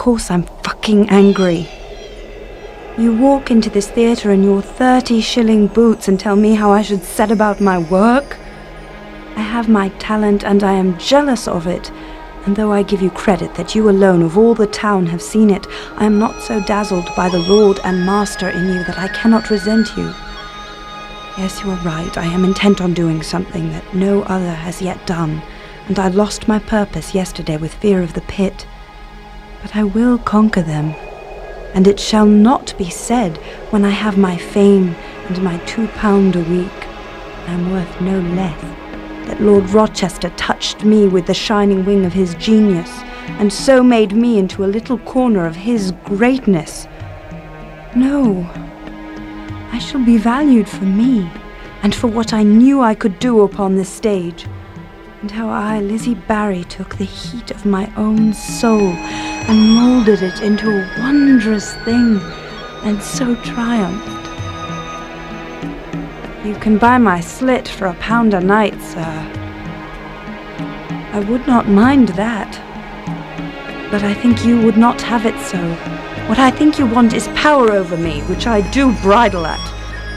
course I'm fucking angry. You walk into this theatre in your 30-shilling boots and tell me how I should set about my work? I have my talent and I am jealous of it. And though I give you credit that you alone of all the town have seen it, I am not so dazzled by the lord and master in you that I cannot resent you. Yes, you are right, I am intent on doing something that no other has yet done, and I lost my purpose yesterday with fear of the pit. But I will conquer them, and it shall not be said, when I have my fame and my £2 a week, I am worth no less, that Lord Rochester touched me with the shining wing of his genius, and so made me into a little corner of his greatness. No, I shall be valued for me, and for what I knew I could do upon this stage, and how I, Lizzie Barry, took the heat of my own soul, and moulded it into a wondrous thing, and so triumphed. You can buy my slit for £1 a night, sir. I would not mind that. But I think you would not have it so. What I think you want is power over me, which I do bridle at.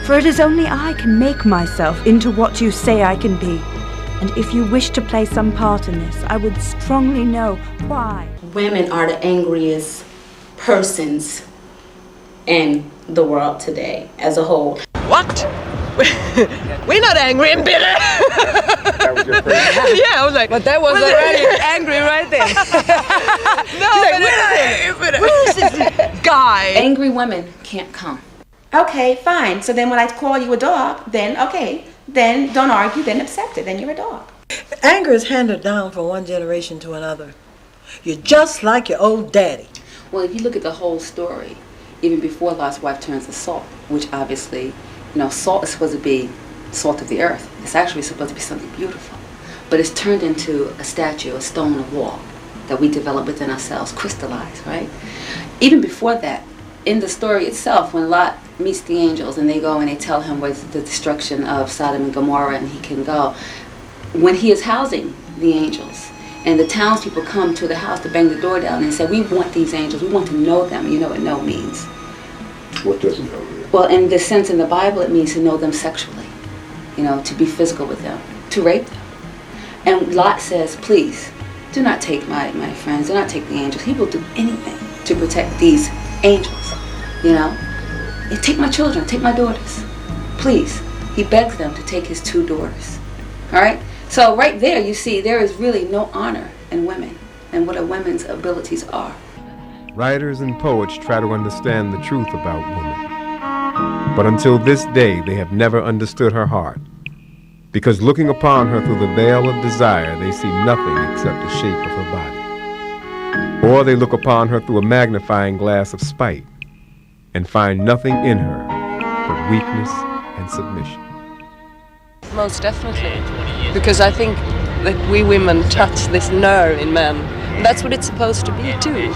For it is only I can make myself into what you say I can be. And if you wish to play some part in this, I would strongly know why. Women are the angriest persons in the world today as a whole. What? We're not angry and bitter. That was your first time. Yeah, I was like, But that was already angry right there. no, but who's this guy? Angry women can't come. Okay, fine. So then when I call you a dog, then okay, then don't argue, then accept it, then you're a dog. Anger is handed down from one generation to another. You're just like your old daddy. Well, if you look at the whole story, even before Lot's wife turns to salt, which obviously, salt is supposed to be salt of the earth. It's actually supposed to be something beautiful. But it's turned into a statue, a stone, a wall that we develop within ourselves, crystallize, right? Even before that, in the story itself, when Lot meets the angels and they go and they tell him with the destruction of Sodom and Gomorrah and he can go, when he is housing the angels and the townspeople come to the house to bang the door down and say, we want these angels, we want to know them. You know what know means? What does know mean? Well, in the sense in the Bible, it means to know them sexually, to be physical with them, to rape them. And Lot says, please, do not take my friends, do not take the angels. He will do anything to protect these angels, And take my children, take my daughters, please. He begs them to take his 2 daughters, all right? So right there, you see, there is really no honor in women and what a woman's abilities are. Writers and poets try to understand the truth about woman. But until this day, they have never understood her heart. Because looking upon her through the veil of desire, they see nothing except the shape of her body. Or they look upon her through a magnifying glass of spite and find nothing in her but weakness and submission. Most definitely. Because I think that we women touch this nerve in men. And that's what it's supposed to be too.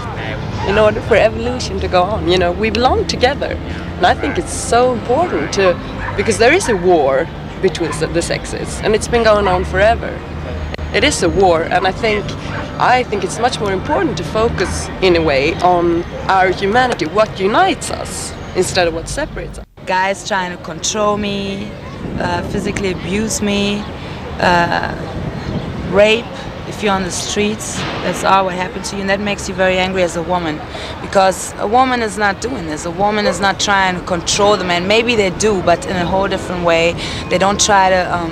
In order for evolution to go on, we belong together. And I think it's so important because there is a war between the sexes, and it's been going on forever. It is a war, and I think it's much more important to focus, in a way, on our humanity, what unites us, instead of what separates us. Guys trying to control me, physically abuse me, rape. If you're on the streets, that's all what happened to you, and that makes you very angry as a woman, because a woman is not doing this. A woman is not trying to control the man. Maybe they do, but in a whole different way. They don't try to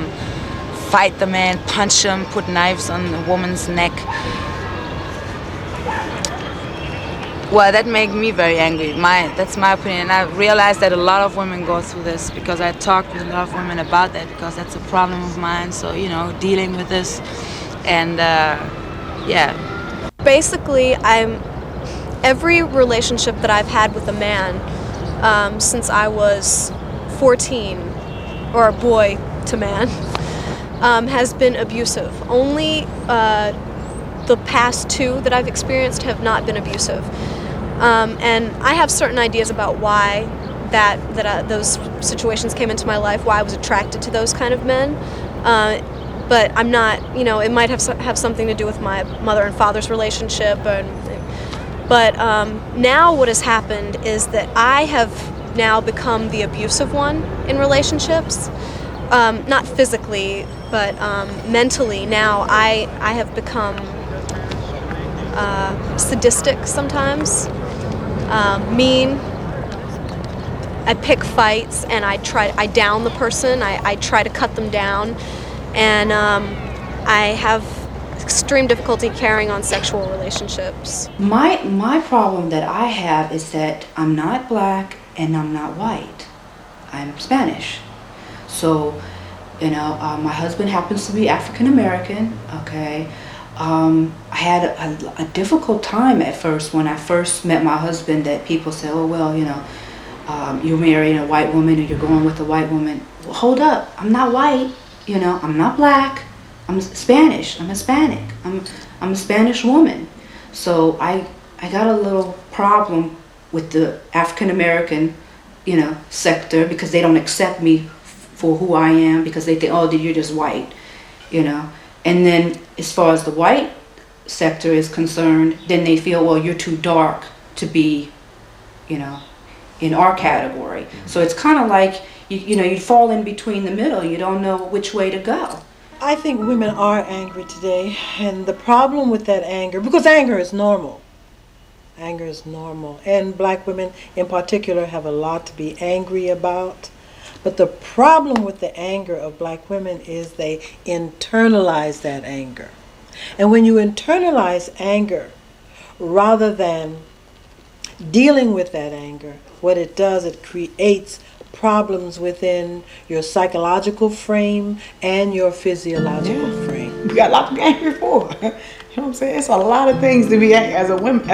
fight the man, punch him, put knives on the woman's neck. Well, that made me very angry. That's my opinion. And I realized that a lot of women go through this, because I talked with a lot of women about that, because that's a problem of mine. So, dealing with this. And yeah. Basically, every relationship that I've had with a man since I was 14, or a boy to man, has been abusive. Only the past 2 that I've experienced have not been abusive. And I have certain ideas about why those situations came into my life, why I was attracted to those kind of men. But I'm not, it might have something to do with my mother and father's relationship, and But now what has happened is that I have now become the abusive one in relationships. Not physically, but mentally. Now I have become sadistic sometimes, mean. I pick fights and I down the person. I try to cut them down, and I have extreme difficulty carrying on sexual relationships. My problem that I have is that I'm not black and I'm not white. I'm Spanish. So, my husband happens to be African American, okay? I had a difficult time at first when I first met my husband, that people say, oh, well, you're marrying a white woman or you're going with a white woman. Well, hold up, I'm not white, I'm not black, I'm Spanish, I'm Hispanic, I'm a Spanish woman. So I got a little problem with the African American, sector, because they don't accept me for who I am, because they think, oh, you're just white, And then as far as the white sector is concerned, then they feel, well, you're too dark to be, in our category. So it's kind of like, you fall in between the middle. You don't know which way to go. I think women are angry today, and the problem with that anger, because anger is normal. Anger is normal, and black women in particular have a lot to be angry about. But the problem with the anger of black women is they internalize that anger. And when you internalize anger, rather than dealing with that anger, what it does, it creates problems within your psychological frame and your physiological frame. We got a lot to be angry for. You know what I'm saying? It's a lot of things to be angry as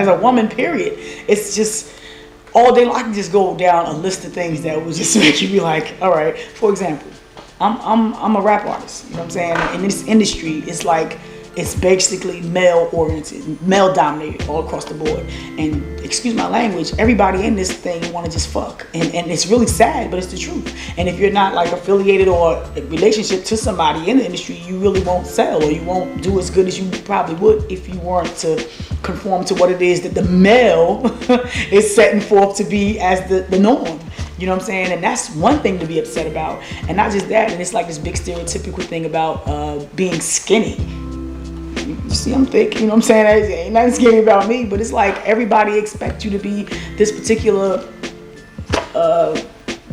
a woman, period. It's just all day long. I can just go down a list of things that would just make you be like, all right. For example, I'm a rap artist. You know what I'm saying? In this industry, it's basically male oriented, male dominated all across the board. And excuse my language, everybody in this thing want to just fuck. And it's really sad, but it's the truth. And if you're not affiliated or a relationship to somebody in the industry, you really won't sell, or you won't do as good as you probably would if you weren't to conform to what it is that the male is setting forth to be as the norm. You know what I'm saying? And that's one thing to be upset about. And not just that, and it's like this big stereotypical thing about being skinny. You see, I'm thick, you know what I'm saying? Ain't nothing scary about me, but it's like everybody expects you to be this particular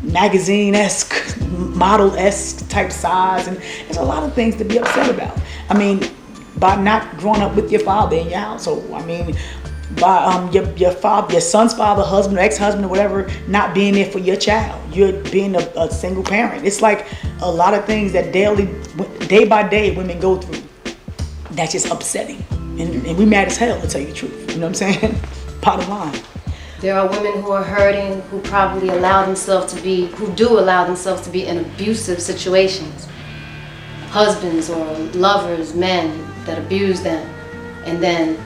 magazine-esque, model-esque type size, and there's a lot of things to be upset about. I mean, by not growing up with your father in your household. I mean, by your son's father, husband, or ex-husband, or whatever, not being there for your child. You're being a single parent. It's like a lot of things that day by day, women go through. That's just upsetting. And we mad as hell, to tell you the truth. You know what I'm saying? Bottom line. There are women who are hurting, who probably who do allow themselves to be in abusive situations. Husbands or lovers, men that abuse them, and then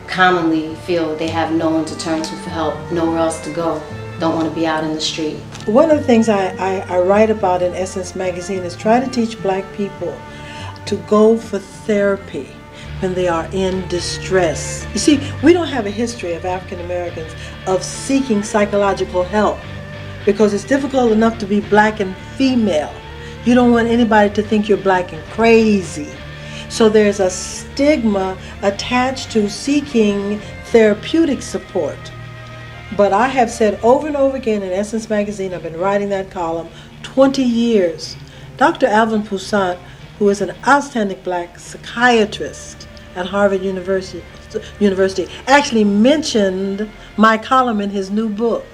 commonly feel they have no one to turn to for help, nowhere else to go, don't want to be out in the street. One of the things I write about in Essence Magazine is try to teach black people to go for therapy when they are in distress. You see, we don't have a history of African Americans of seeking psychological help because it's difficult enough to be black and female. You don't want anybody to think you're black and crazy. So there's a stigma attached to seeking therapeutic support. But I have said over and over again in Essence Magazine, I've been writing that column 20 years. Dr. Alvin Poussant, who is an outstanding black psychiatrist at Harvard University, actually mentioned my column in his new book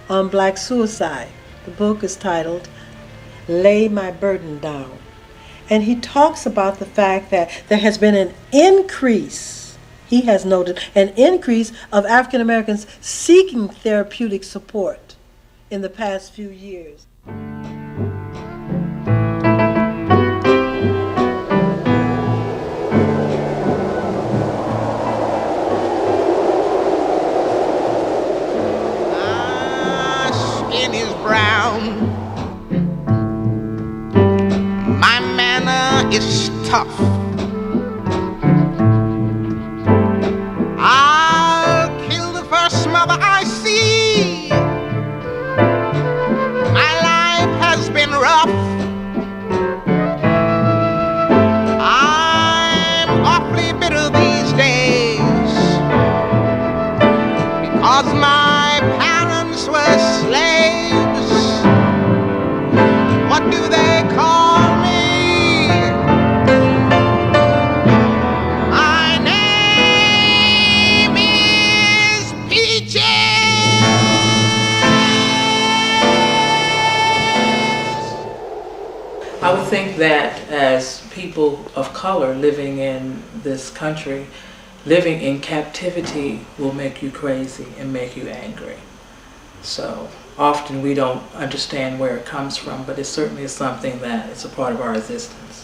on black suicide. The book is titled Lay My Burden Down. And he talks about the fact that there has been an increase, he has noted, an increase of African Americans seeking therapeutic support in the past few years. Brown. My manner is tough. I'll kill would think that as people of color living in this country, living in captivity will make you crazy and make you angry. So often we don't understand where it comes from, but it certainly is something that is a part of our existence.